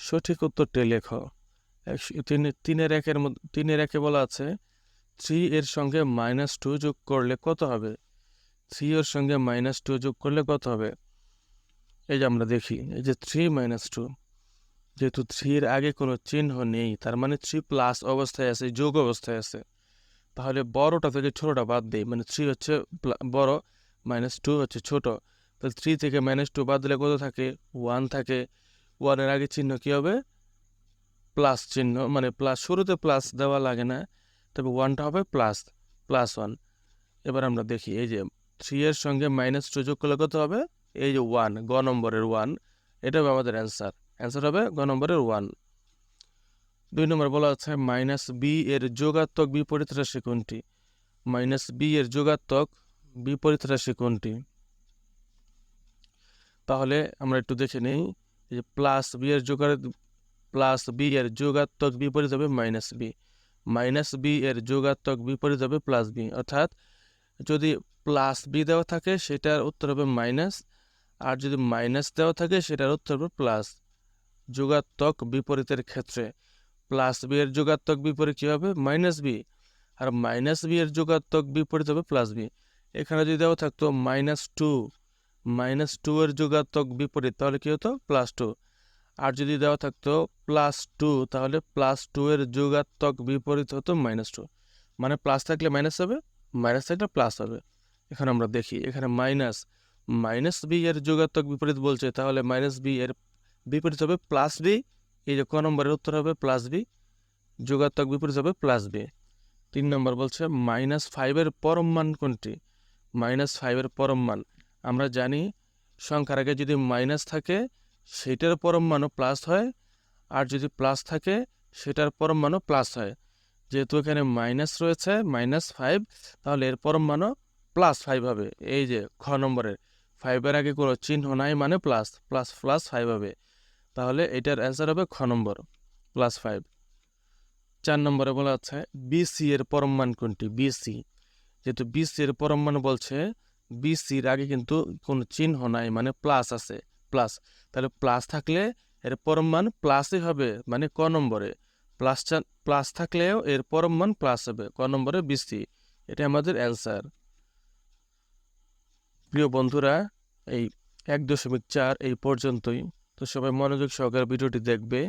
সঠিক উত্তরটি লেখো। তিনের একে বলা আছে 3 এর সঙ্গে -2 যোগ করলে কত হবে? 3 এর সঙ্গে -2 যোগ করলে কত হবে? এই যে আমরা দেখি, এই যে 3 - 2, যেহেতু 3 এর আগে কোনো চিহ্ন নেই, তার মানে 3 প্লাস অবস্থায় আছে, যোগ অবস্থায় আছে। তাহলে বড়টা থেকে ছোটটা বাদ দেই, মানে 3 হচ্ছে বড়, -2 হচ্ছে ছোট। তাহলে 3 থেকে -2 বাদ দিলে কত থাকে? 1 থাকে। 1 এর আগে চিহ্ন কি হবে? প্লাস চিহ্ন, মানে প্লাস, শুরুতে প্লাস দেওয়া লাগে না, তবে 1টা হবে +1। এবার আমরা দেখি, এই যে 3 এর সঙ্গে -2 যোগ করলে কত হবে? এই যে 1, গ নম্বরের 1, এটা হবে আমাদের অ্যান্সার হবে গ নম্বরের 1। 2 নম্বর বলা আছে -b এর যোগাত্মক বিপরীত রাশি কোনটি? -b এর যোগাত্মক বিপরীত রাশি কোনটি? তাহলে আমরা একটু দেখে নিই, এই যে +b এর যোগাত্মক বিপরীত হবে -b, -b এর যোগাত্মক বিপরীত হবে +b। অর্থাৎ যদি +b দেওয়া থাকে সেটার উত্তর হবে মাইনাস, আর যদি মাইনাস দেওয়া থাকে সেটার উত্তর হবে প্লাস। যোগাত্মক বিপরীতের ক্ষেত্রে +b এর যোগাত্মক বিপরীত কী হবে? -b, আর -b এর যোগাত্মক বিপরীত হবে +b। এখানে যদি দেওয়া থাকতো -2 এর যোগাত্মক বিপরীত, তাহলে কি হতো? +2। আর যদি দেওয়া থাকতো +2, তাহলে +2 এর যোগাত্মক বিপরীত হতো -2। মানে প্লাস থাকলে মাইনাস হবে, মাইনাস থাকলে প্লাস হবে। এখানে আমরা দেখি, এখানে -b এর যোগাত্মক বিপরীত বলছে, তাহলে -b এর বিপরীত হবে +b। এই যে ক নম্বরের উত্তর হবে +b, যোগাত্মক বিপরীত হবে +b। 3 নম্বর বলছে -5 এর পরম মান কোনটি? -5 এর পরম মান, আমরা জানি সংখ্যার আগে যদি মাইনাস থাকে সেটার পরম মানও প্লাস হয়, আর যদি প্লাস থাকে সেটার পরম মানও প্লাস হয়। যেহেতু এখানে মাইনাস রয়েছে, -5, তাহলে এর পরম মানও +5 হবে। এই যে খ নম্বরের 5 এর আগে কোনো চিহ্ন নাই, মানে প্লাস, +5 হবে। তাহলে এটার অ্যান্সার হবে খ নম্বর, +5। 4 নম্বরে বলা আছে বিসি এর পরম মান কোনটি? বিসি, যেহেতু বিসি এর পরম মান বলছে, বিসির আগে কিন্তু কোনো চিহ্ন নাই, মানে প্লাস আছে, প্লাস। তাহলে প্লাস থাকলে এর পরম মান প্লাসই হবে, মানে ক নম্বরে প্লাস থাকলেও এর পরম মান প্লাস হবে, ক নম্বরে বিসি। এটা আমাদের অ্যান্সার। প্রিয় বন্ধুরা, এই 1.4 এই পর্যন্তই। তো সবাই মনোযোগ সহকারে ভিডিওটি দেখবে,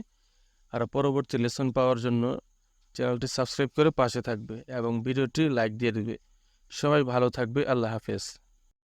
আর পরবর্তী লেসন পাওয়ার জন্য চ্যানেলটি সাবস্ক্রাইব করে পাশে থাকবে এবং ভিডিওটি লাইক দিয়ে দিবে। সবাই ভালো থাকবে। আল্লাহ হাফেজ।